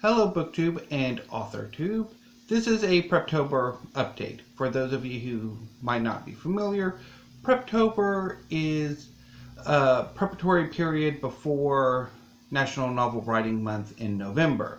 Hello BookTube and AuthorTube. This is a Preptober update. For those of you who might not be familiar, Preptober is a preparatory period before National Novel Writing Month in November.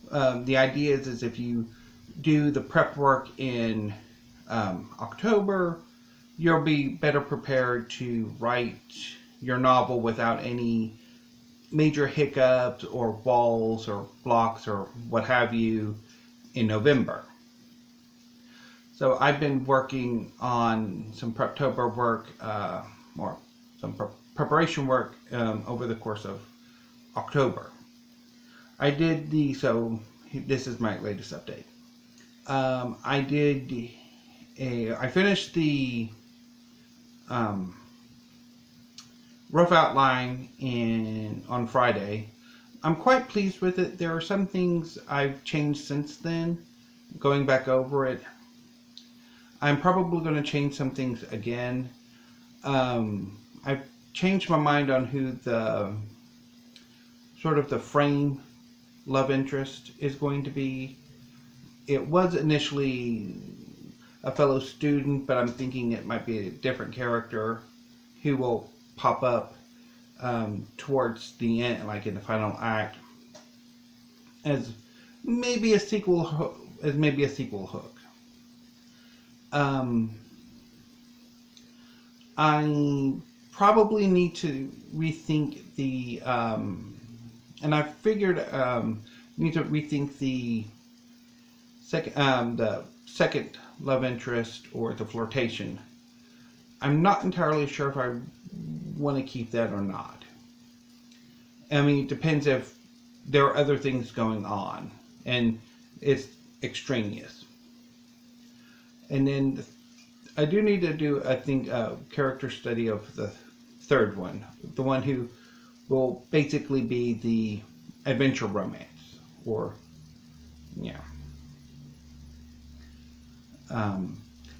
The idea is if you do the prep work in October, you'll be better prepared to write your novel without any major hiccups or walls or blocks or what have you in November. So I've been working on some Preptober work, or some preparation work over the course of October. I did this is my latest update. I finished the rough outline on Friday. I'm quite pleased with it. There are some things I've changed since then, going back over it. I'm probably going to change some things again. I've changed my mind on who the frame love interest is going to be. It was initially a fellow student, but I'm thinking it might be a different character who will pop up towards the end, like in the final act, as maybe a sequel hook. I probably need to rethink the and I figured need to rethink the second love interest, or the flirtation. I'm not entirely sure if I want to keep that or not. I mean, it depends if there are other things going on and it's extraneous. And then I do need to do, I think, a character study of the third one, the one who will basically be the adventure romance, or yeah.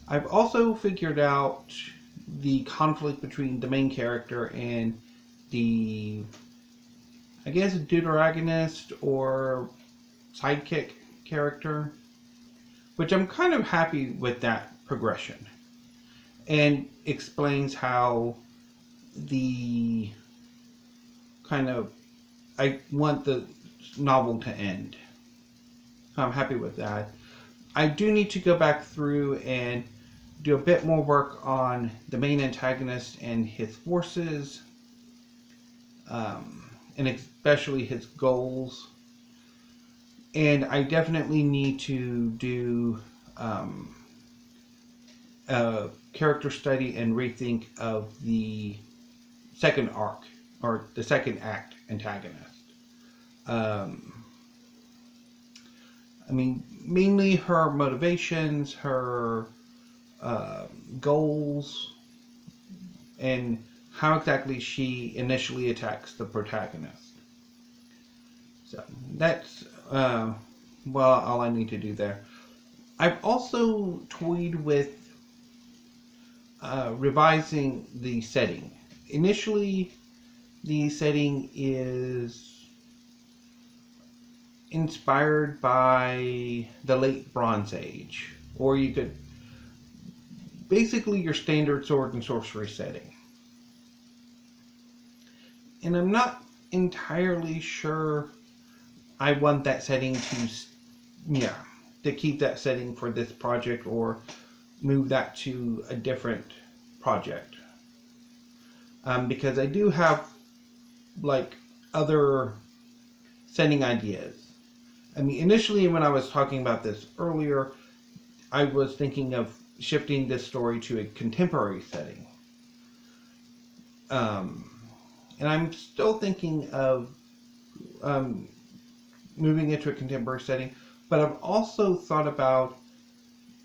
I've also figured out the conflict between the main character and the, I guess, deuteragonist or sidekick character, which I'm kind of happy with that progression, and explains how I want the novel to end. So I'm happy with that. I do need to go back through and do a bit more work on the main antagonist and his forces, and especially his goals. And I definitely need to do a character study and rethink of the second arc, or the second act antagonist. I mean, mainly her motivations, her goals, and how exactly she initially attacks the protagonist. So that's all I need to do there. I've also toyed with revising the setting. Initially, the setting is inspired by the late Bronze Age, or you could basically your standard sword and sorcery setting. And I'm not entirely sure I want that setting to keep that setting for this project, or move that to a different project, because I do have other setting ideas. I mean, initially when I was talking about this earlier, I was thinking of shifting this story to a contemporary setting. And I'm still thinking of moving it to a contemporary setting, but I've also thought about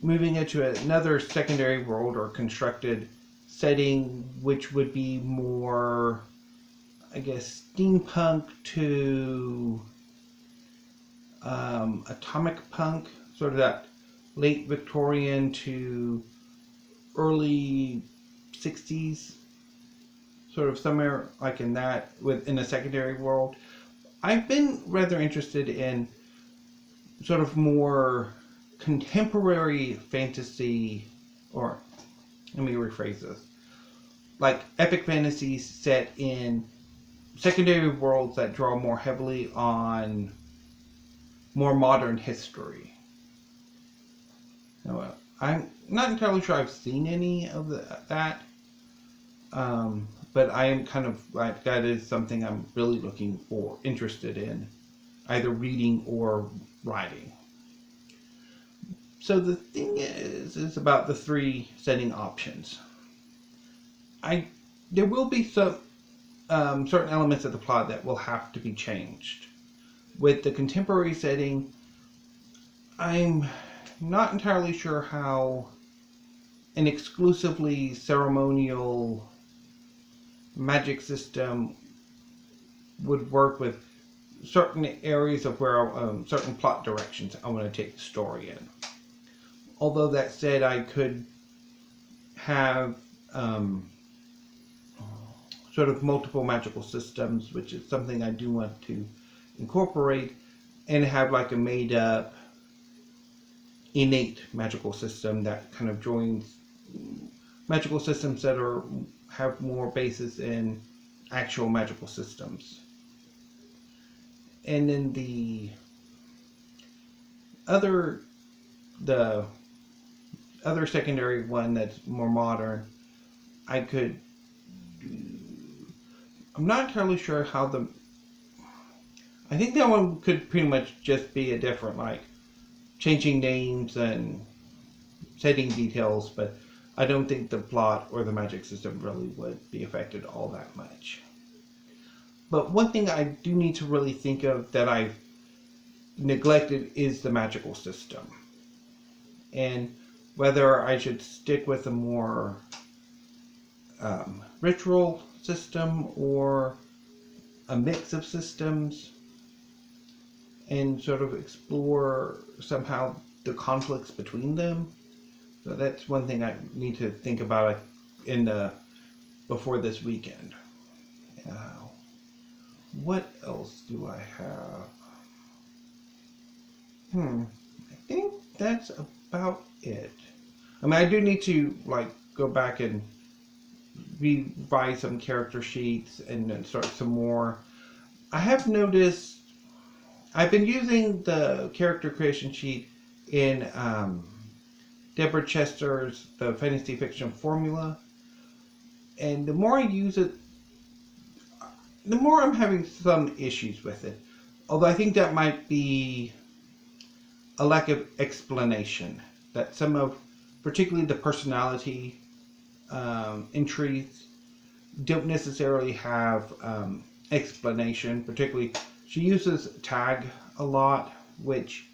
moving it to another secondary world or constructed setting, which would be more, I guess, steampunk to atomic punk, sort of that late Victorian to early 60s, sort of somewhere like in that, within a secondary world. I've been rather interested in sort of more contemporary fantasy, or let me rephrase this, like epic fantasies set in secondary worlds that draw more heavily on more modern history. Now, I'm not entirely sure I've seen any of that, but I am kind of like, that is something I'm really interested in, either reading or writing. So the thing is about the 3 setting options. There will be some certain elements of the plot that will have to be changed. With the contemporary setting, I'm not entirely sure how an exclusively ceremonial magic system would work with certain areas of where certain plot directions I want to take the story in. Although that said, I could have sort of multiple magical systems, which is something I do want to incorporate, and have like a made up innate magical system that kind of joins magical systems that have more basis in actual magical systems. And then the other secondary one that's more modern, I'm not entirely sure how I think that one could pretty much just be a different, like, changing names and setting details, but I don't think the plot or the magic system really would be affected all that much. But one thing I do need to really think of that I've neglected is the magical system. And whether I should stick with a more ritual system or a mix of systems, and sort of explore somehow the conflicts between them. So that's one thing I need to think about before this weekend. What else do I have? I think that's about it. I mean, I do need to go back and revise some character sheets and then start some more. I have noticed I've been using the character creation sheet in Deborah Chester's The Fantasy Fiction Formula, and the more I use it, the more I'm having some issues with it. Although I think that might be a lack of explanation. That some of, particularly the personality entries, don't necessarily have explanation. Particularly, she uses tag a lot, which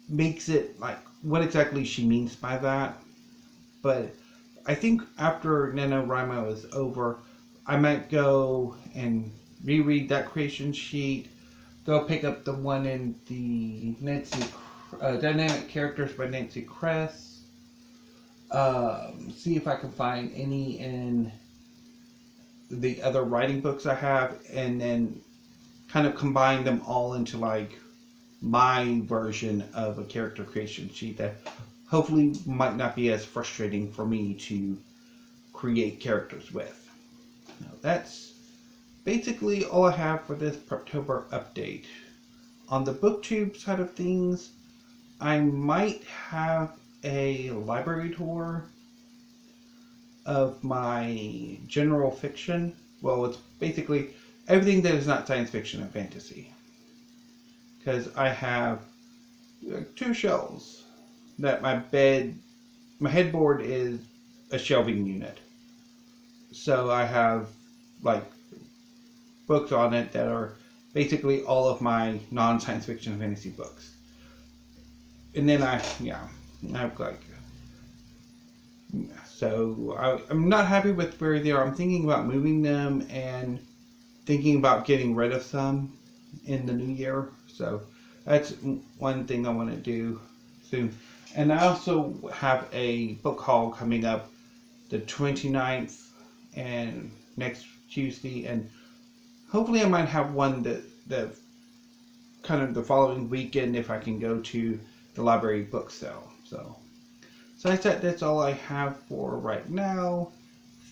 makes it like what exactly she means by that. But I think after NaNoWriMo is over, I might go and reread that creation sheet, go pick up the one in the Dynamic Characters by Nancy Kress, see if I can find any in the other writing books I have, and then kind of combine them all into like my version of a character creation sheet that hopefully might not be as frustrating for me to create characters with. Now, that's basically all I have for this Preptober update. On the BookTube side of things, I might have a library tour of my general fiction. Well, it's basically everything that is not science fiction and fantasy. Because I have 2 shelves that my headboard is a shelving unit. So I have like books on it that are basically all of my non-science fiction and fantasy books. And then I'm not happy with where they are. I'm thinking about moving them and thinking about getting rid of some in the new year. So that's one thing I want to do soon. And I also have a book haul coming up the 29th and next Tuesday, and hopefully I might have one that the kind of the following weekend if I can go to the library book sale. So I said that's all I have for right now.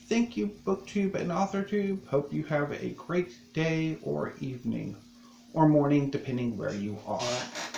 Thank you, BookTube and AuthorTube. Hope you have a great day or evening or morning, depending where you are.